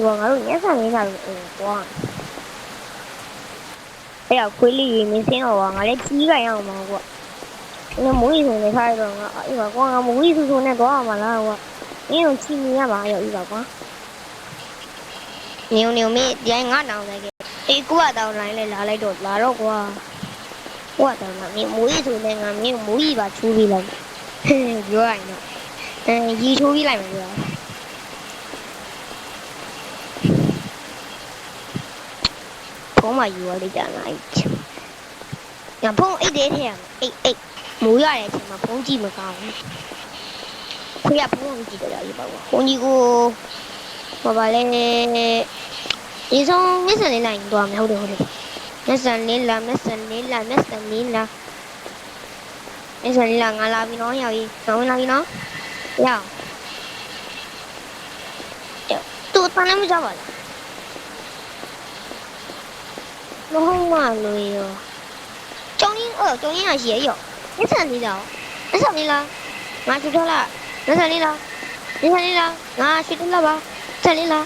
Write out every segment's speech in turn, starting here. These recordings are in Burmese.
ကွာငါတို့ညဆန်လေးလာလို့ကွာအဲ့တော့ခွေးလေးမင်းစင်းတော့ကွာငါလည်းကြီးကြရအောင်ပါကွာငါမိုးရီဆိုနေထားရတော့ငါအေးပါကွာငါမိုးရီဆိုနဲ့တော့အောင်မလားကွာမင်းတို့ချီနေရမှာရောအေးပါကွာနေမင်းဒီငါတောင်းလိုက်ခဲ့အေးကိုကတောင်းလိုက်လဲလာလိုက်တော့လာတော့ကွာကိုကတောင်းလာမင်းမိုးရီဆိုနဲ့ငါမင်းမိုးရီပါချိုးပြီးလိုက်ပြောရရင်တော့ရီချိုးပြီးလိုက်မယ်ကွာဖုံးမယူရလိုက်ကြလားညဖုံးအိတ်သေးထဲရအိတ်မိုးရတဲ့အချိန်မှာဖုံးကြည့်မကောင်းဘူးခွေးကဖုံးကြည့်တယ်လေပေါ့ဖုံးကြီးကိုဘာလဲဒီဆုံးမက်ဆန်လေးလိုက်တော့မဟုတ်တယ်မက်ဆန်လေးလာငါလာပြီနော်ရောက်ပြီငါဝင်လာပြီနော်ရောက်တူတန်းလည်းမကြပါလားမဟုတ်မှလို့ရောကျောင်းရင်းရရှိရရောမက်ဆန်လေးလားငါချူထလာမက်ဆန်လေးလားငါရှိတယ်လားပါဆက်လေးလား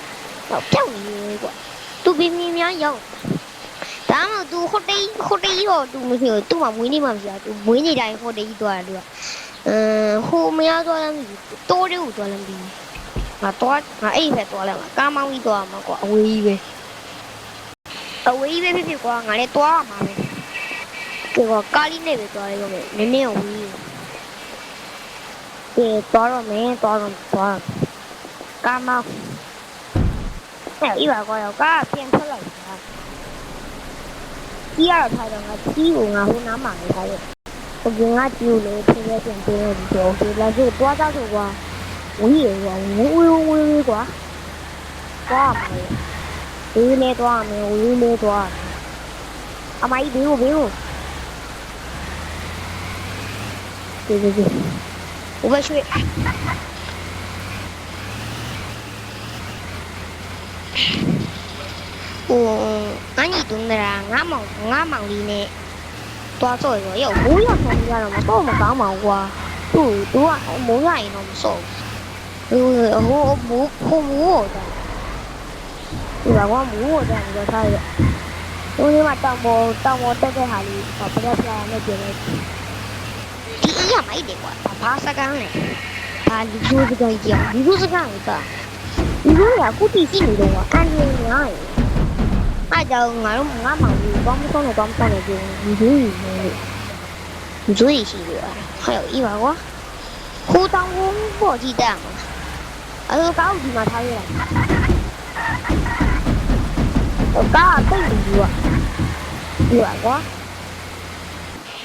တော့ပြောင်းနေကွာသူပြင်းပြင်းများရောက်ဒါမှမဟုတ်သူဟိုတေးရောသူမရှိဘူးသူ့မှာမွေးနေမှမရှိဘူးသူမွေးနေတိုင်းဟိုတေးကြီးသွားတယ်သူကဟိုမရသွားလည်းမရှိဘူးတိုးလေးကိုသွားလည်းမရှိဘူးငါအဲ့ဖက်သွားလိုက်မှာကားမောင်းကြီးသွားမှာကွာအဝေးကြီးပဲဖြစ်ကွာငါလည်းသွားမှာပဲကွာကားလေးနဲ့ပဲသွားရတော့မယ်နည်းနည်းဝေးသွားတော့မယ်ကားမောင်းအဲ့ဒီပါကွာရောကားပြန်ထွက်လိုက်တာကြီးရတော့ထားတော့ငါကြီးကိုငါဟိုနားမှာနေထားရဲ့ဟိုကငါကြီးကိုလည်းပြင်ပြန်ပေးနေပြီတော့ဒီလာဆိုတွားသားဆိုကွာဝေးကွာကွာသွားမယ်ဝေးနေသွားမယ်အမကြီးဘေးကိုဒီဘယ်ရွှေအညီတုံးတာငါမောင်လေးနဲ့တွားစော်ရောမိုးရဆောင်ရတော့မတော့မကောင်းပါဘူးကွာသူကမိုးရရင်တော့မစော်ဘူးဟိုမိုးတော့ဒီကမိုးတော့တော့ထားရဟိုမှာတောင်ပေါ်တက်တဲ့ဟာလေးပလက်ပြာနဲ့ပြင်လိုက်ဒီအရာမိုက်တယ်ကွာဘာစကန်းလဲဘာလူစကန်းကြောင်လူစကန်းကဒီလိုရကုတီရှိနေတော့အန်ရင်းညာအားကြောင့်ငါမောင်ကြီးဘာမှမဆုံးတော့ကြည့်လူရှိတယ်ဟဲ့ဤပါကွာခိုးတောင်းဖို့ကြည့်တယ်အဲ့တော့ကောက်ဒီမှာထားရကားတိတ်ပြီးဒီပါကွာ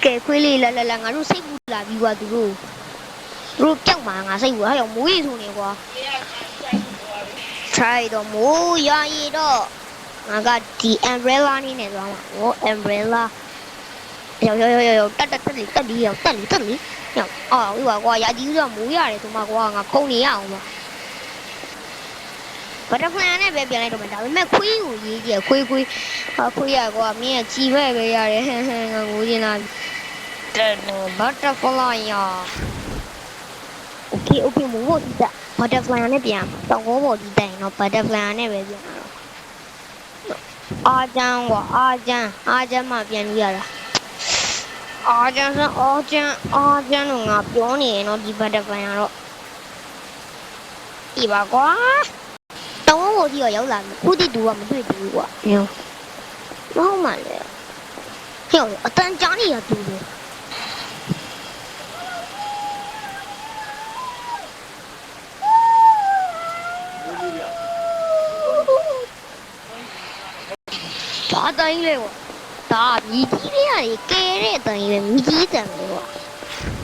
ကဲခွေးလေးလာငါတို့စိတ်ပူလာပြီးကွာသူတို့ကြောက်မှာငါစိတ်ပူဟဲ့မိုးရီဆိုနေကွာtry တော့မိုးရရတော့ငါကဒီ umbrella နေနဲ့သွားမှာဟော umbrella ရောက်တက်လီရောက်အော်ဒီပါကွာရာကြီးဆိုမိုးရတယ်ဆိုမှကွာငါခုံနေရအောင်ပါဘတ်တဖလန်နဲ့ပဲပြန်လိုက်တော့မယ်ဒါပေမဲ့ခွေးကိုရေးကြခွေးရကွာမင်းကကြည်ပဲရတယ်ငါငိုချင်တာဘတ်တဖလန်ရโอเคမိုးဖို့ဒီတက်ဘတ်တဖလန်နဲ့ပြန်တောင်ပေါ်ဒီတိုင်တော့ဘတ်တဖလန်နဲ့ပဲပြန်တော့အာကျန်းမှပြန်ပြီးရတာအာကျန်းလို့ငါပြောနေရင်တော့ဒီဘတ်တဖလန်ကတော့ဒီပါကွာတောင်းဖို့ကြီးရောက်လာပြီခုတိတူကမတွေ့ဘူးကွာမဟုတ်မှလေဟဲ့အတန်ကြားနေရတူတယ်ဘာတိုင်းလဲကွာဒါမြည်ကြီးလေးရတယ်ကဲတဲ့အတိုင်းပဲမြည်ကြီးတန်တယ်ကွာ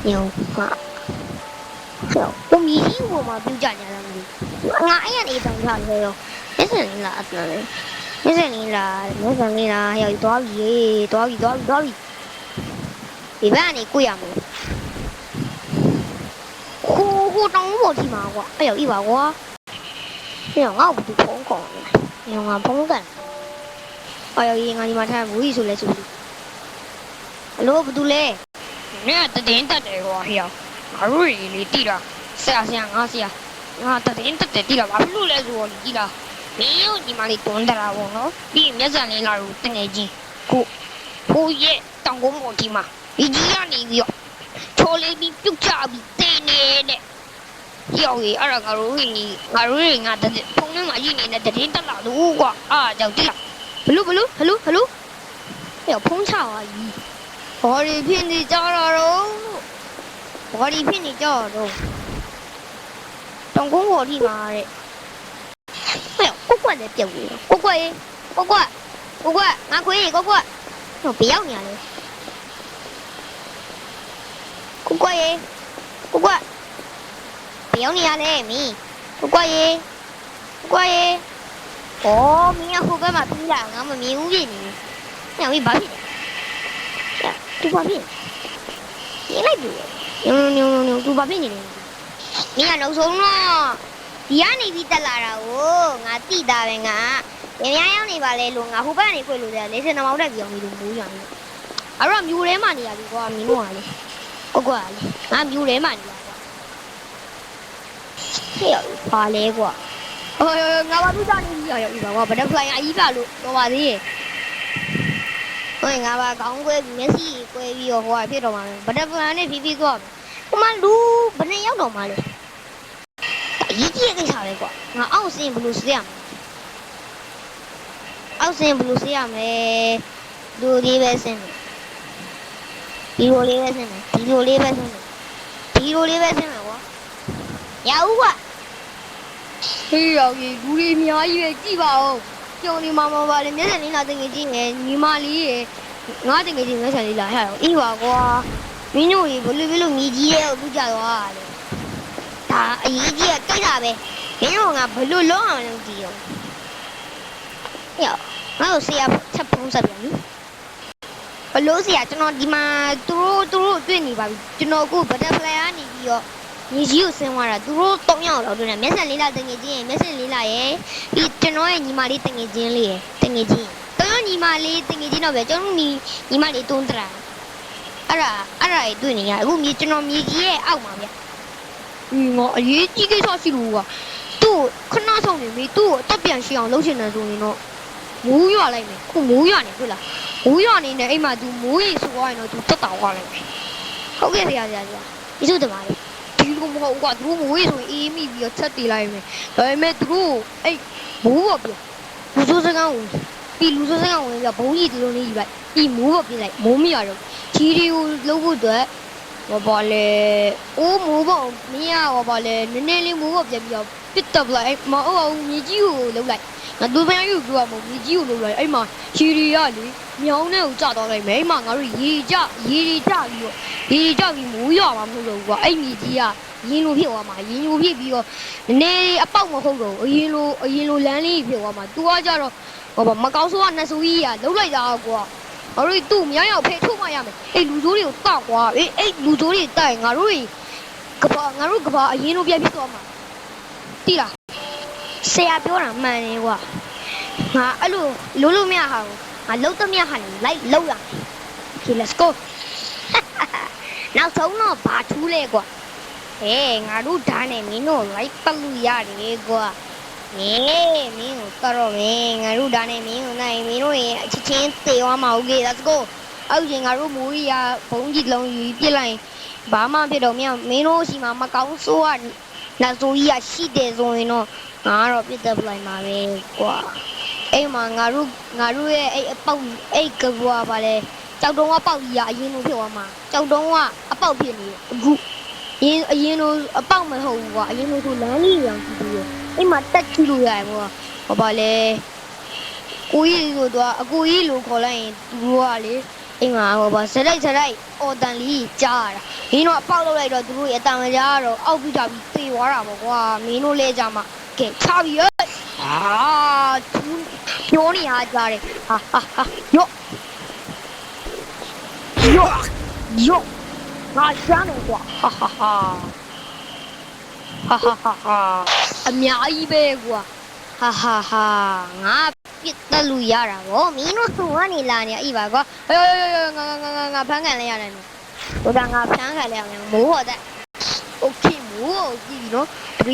ညောဟာကိုမြည်ကြီးပေါ်မှာပြုတ်ကြညာလားမသိဘူးငါအဲ့ရနေတောင်းထားတယ်ရောမက်ဆန်လေးလားဟဲ့ရောက်သွားပြီဒီဘက်ကနေကိုရမယ်ခိုးတောင်းဖို့ဒီမှာကွာအဲ့ရောက်ဤပါကွာဟဲ့ငါ့ကိုဖုန်းခေါ်နေငါဖုန်းကန်အော်ရေငါဒီမှာထားဘူးဆိုလဲဆိုလို့အလိုဘာတူလဲနဲ့တင်းတက်တယ်ကွာဟဲ့ငါတို့လေးတိတာဆရာငါတတင်းတက်တယ်တိတာဘာဖြစ်လို့လဲဆိုတော့ကြည့်လား မင်းတို့ဒီမှာလေးတွန်းတရာပေါ့နော်ပြီးမျက်စံလေးလာလို့တငယ်ချင်းကိုဖိုးရဲ့တောင်ကုန်းပေါ်ဒီမှာဒီကြီးကနေပြီးတော့ချိုးလေးပြီးပြုတ်ချပြီးတင်းနေတဲ့ရောက်ရေအဲ့ဒါငါတို့ငါတဲ့ဖုန်းထဲမှာရည်နေတဲ့တည်တက်လာလို့ကွာအားကြောင့်တိလားဘလူးဟဲ့ဖုန်းချသွားပြီဘာတွေဖြစ်နေကြတော့တောင်ကုန်းပေါ်ဒီမှာတဲ့ဟဲ့ကိုကွက်လည်းပြုတ်နေကိုကွက်ငါခွေးကိုကွက်ဟိုဘယ်ရောက်နေရလဲကိုကွက်ဘယ်ရောက်နေရလဲမင်းကိုကွက်အော်မင်းကဟိုဘက်မှာပြီးလာငါမမြင်ဘူးဖြစ်နေညောင်ကြီးဘာဖြစ်လဲသူဘာဖြစ်နေလိုက်ပြီညုံသူဘာဖြစ်နေလဲမင်းကနောက်ဆုံးတော့ဒီကနေပြီးတက်လာတာကိုငါတိတာပဲငါရင်းများရောက်နေပါလေလို့ငါဟိုဘက်ကနေခွေလို့တယ်လေစင်နှမောက်တက်ပြောင်းပြီးလို့မိုးရွာနေအဲ့တော့မြူထဲမှာနေရပြီကွာမင်းတို့ကလေကိုကွာလေငါမြူထဲမှာနေရကွာဟဲ့ပါလေကွာငါဘာလို့ကြာနေပြီရောက်ပြီကွာဘတ်တဖလိုင်းအကြီးပါလို့တော့ပါသေးရဲ့ဟိုငါဘာခေါင်းကွဲပြီးမျက်စိကွဲပြီးတော့ဟိုကဖြစ်တော့မှာဘတ်တဖလိုင်းနဲ့ဖြည်းဖြည်းသွားဟိုမှာလူဘယ်နဲ့ရောက်တော့မှာလဲအကြီးကြီးကိစ္စပဲကွာငါအောက်စင်းဘလို့စေးရမလဲလူလေးပဲစင်းမယ်ဒီလိုလေးပဲစင်းမယ်ကွာရဦးကွာဟေးရောက်ကြီးလူတွေအများကြီးပဲကြည့်ပါဦးကျုံဒီမှာမပါလေမျက်စံလေးလာတငယ်ချင်းနဲ့ညီမလေးရဲ့ငါတငယ်ချင်းမျက်စံလေးလာဟဲ့အေးပါကွာမင်းတို့ရေဘလို့မြည်ကြီးရဲ့ကိုကြသွားတယ်ဒါအရေးကြီးတဲ့ကိစ္စပဲမင်းတို့ငါဘလို့လုံးအောင်လုပ်ကြည့်ရောဟဲ့ငါတို့ဆရာချက်ဖုံးဆက်ပြန်ပြီဘလို့ဆရာကျွန်တော်ဒီမှာသူတို့တွေ့နေပါပြီကျွန်တော်အခုဘတ်တဖလိုင်းကနေပြီးတော့ညီကြီးကိုဆင်းသွားတာသူတို့၃ယောက်လောက်တွေ့တယ်မျက်စံလေးလာတငယ်ချင်းရဲ့ပြီးကျွန်တော်ရဲ့ညီမလေးတငယ်ချင်းလေးရဲ့တငယ်ချင်းတော့ညီမလေးတငယ်ချင်းတော့ပဲကျွန်တော်ညီမလေးတွန်းတရာအဲ့ဒါတွေ့နေရအခုကျွန်တော်မြေကြီးရဲ့အောက်မှာဗျငါအရေးကြီးကိစ္စရှိလို့ကွာသူ့ခဏဆောင်နေပြီသူ့ကိုတက်ပြန်ရှိအောင်လုပ်ချင်တယ်ဆိုရင်တော့မိုးရွာလိုက်မယ်ခုမိုးရွာနေတွေ့လားမိုးရွာနေနဲ့အိမ်မှာ तू မိုးရီဆိုသွားရင်တော့ तू တက်တာသွားလိုက်မယ်ဟုတ်ကဲ့ဆရာဒီလိုတမလေးဒီလိုမဟုတ်ကွာသူမိုးရီဆိုရင်အေးမိပြီးတော့ချက်တည်လိုက်မယ်ဒါပေမဲ့သူတို့အဲ့မိုးပေါ်ပြလူစိုးစကန်းဝင်ပြီးဘုံကြီးဒီလိုနေယူလိုက်ပြီးမိုးပေါ်ပြလိုက်မိုးမရတော့ခြေတွေကိုလှုပ်ဖို့အတွက်ဘာလဲအိုးမိုးပေါ်မင်းကဘာလဲနည်းနည်းလေးမိုးပေါ်ပြပြီးတော့ပစ်တော့လိုက်မဟုတ်အောင်မြေကြီးကိုလှုပ်လိုက်ငါသူပန်းယူပြောမှာမြေကြီးကိုလှုပ်လိုက်အဲ့မှာခြေတွေကလေမြောင်းနဲ့ကိုကျတော့လိုက်မယ်အဲ့မှာငါတို့ရေတွေကျပြီးမိုးရွာမှာမဟုတ်တော့ဘူးကွာအဲ့မြေကြီးကရင်လိုဖြစ်သွားမှာရင်လိုဖြစ်ပြီးတော့နည်းနည်းအပေါက်မဟုတ်တော့အရင်လိုလမ်းလေးဖြစ်သွားမှာ तू ကကြတော့မကောင်းဆိုးကနှဆူကြီးကလှုပ်လိုက်တာကွာငါတို့သူ့မြောင်းရောက်ဖဲထုတ်မှရမယ်အဲ့လူစိုးတွေကိုတောက်ကွာအဲ့လူစိုးတွေတိုက်ငါတို့ကဘာအရင်လိုပြန်ဖြစ်သွားမှာတိလားဆရာပြောတာမှန်တယ်ကွာငါအဲ့လိုလို့မရဟာငါလှုပ်သမျှဟာလိုက်လှုပ်ရမယ် Okay let's go နောက်ဆုံးတော့ဘာထူးလဲကွာငါတို့ဓာတ်နဲ့မင်းတို့လိုက်ပတ်လို့ရတယ်ကွာမင်းကိုကတော့မင်းငါတို့ဓာတ်နဲ့မင်းကိုနိုင်မင်းတို့ရဲ့အချင်းသေသွားမှာ Okay let's go အောက်ရင်ငါတို့မိုးရီကဘုံကြီးလုံးယူပြစ်လိုက်ဘာမှဖြစ်တော့မင်းတို့ရှိမှာမကောင်းဆိုးကလက်ဆိုးကြီးကရှိတယ်ဆိုရင်တော့ငါကတော့ပြစ်တက်လိုက်မှာပဲကွာအဲ့မှာငါတို့ရဲ့အဲ့အပေါက်အဲ့ကဘွားပါလေကြောက်တုံးကပေါက်ကြီးကအရင်လိုဖြစ်သွားမှာကြောက်တုံးကအပေါက်ဖြစ်နေအခုအရင်လိုအပေါက်မဟုတ်ဘူးကွာအရင်လိုဆိုလမ်းလေးရောင်ကြည့်ပြီးအဲ့မှာတက်ကြည့်လို့ရတယ်ကွာဟောပါလေကိုကြီးဆိုတော့အကိုကြီးလိုခေါ်လိုက်ရင်သူတို့ကလေအိမ်မှာဟောပါစရိုက်အော်တန်လီကြားတာမင်းတို့အပေါက်လောက်လိုက်တော့သူတို့ရဲ့အတန်ကြားတော့အောက်ပြီးတာပြီးသေသွားတာပေါ့ကွာမင်းတို့လဲကြမှာကဲချပြီသူပြောနေရကြတယ်ဟာယောငါချမ်းတယ်ကွာအများကြီးပဲကွာငါပြစ်တက်လို့ရတာဗောမင်းတို့ကနေလာနေအိပါကွာငါဖမ်းခံလိုက်ရတယ်ဟိုကငါဖမ်းခံလိုက်ရတယ်မိုးဟောတဲ့ Okay မိုးကိုကြည့်ပြီနော်3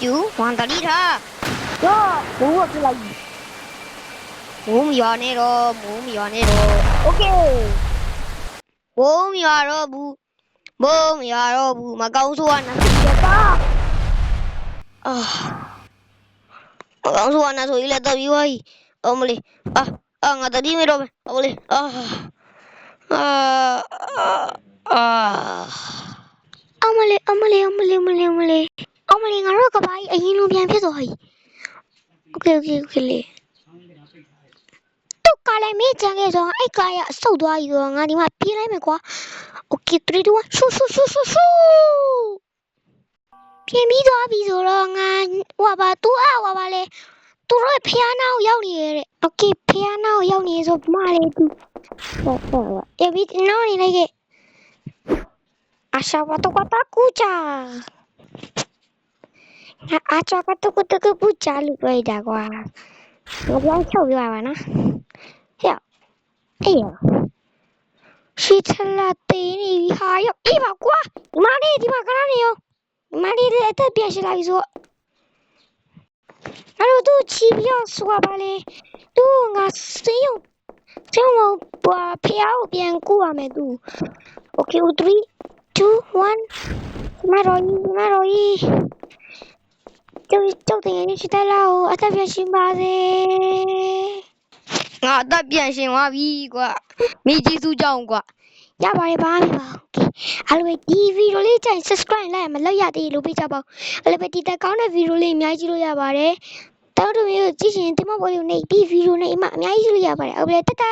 2 1တတိထား哟，我出来。我们要那个，我们要那个 ，OK。我们要那不，我们要那不，嘛告诉我那是一个啊。我告诉我那是一个的比我，我们哩我的弟妹都没，我们哩အမလေးငါတို့ကဘာကြီးအရင်လိုပြန်ဖြစ်သွားပြီโอเคလေတုတ်ကလည်းမေးချင်ခဲ့ဆိုအဲ့ကားရဆုတ်သွားပြီဆိုတော့ငါဒီမှာပြေးလိုက်မယ်ကွာโอเค3 2 1ရှူပြင်ပြီးသွားပြီဆိုတော့ငါဟိုပါသူဟိုပါလေသူတို့ဖျားနာကိုရောက်နေရတဲ့โอเคဖျားနာကိုရောက်နေဆိုမလေးသူဟုတ်ရပြီနော်နေလိုက်ခဲ့အရှာဝတ်တော့တာကူချာအချာကတော့ပူချာလို့ပြောတာကွာငါပြန်ချုပ်ပြပါနော်ဟဲ့အေးရှိချလာတေးနေဟာရောအေးပါကွာဒီမလေးဒီမှာခဏနေရောဒီမလေးအသက်ပြရှိလာပြီဆိုအဲ့တော့သူချီပြီးဆိုပါလေသူငါစင်းမပွားဖျားကိုပြန်ကူရမယ်သူ Okay 3 2 1မရောကြီးကျုပ်တင်ရရှိတယ်လားအသက်ပြရှင်ပါစေငါအသက်ပြန်ရှင်သွားပြီကွာမိကြီးစုကြောင့်ကွာရပါတယ်ဘာမှမပါဘူးအဲ့လိုဒီဗီဒီယိုလေးကြိုင် subscribe လိုက်ရမလောက်ရသေးလို့ပေးကြပါဦးအဲ့လိုပဲဒီတက်ကောင်းတဲ့ဗီဒီယိုလေးအများကြီးကြည့်လို့ရပါတယ်တောက်တို့မျိုးကြည့်ရှင်ဒီမပေါ်လေးကိုနေဒီဗီဒီယိုနဲ့အများကြီးကြည့်လို့ရပါတယ်ဟုတ်ပြီတတာ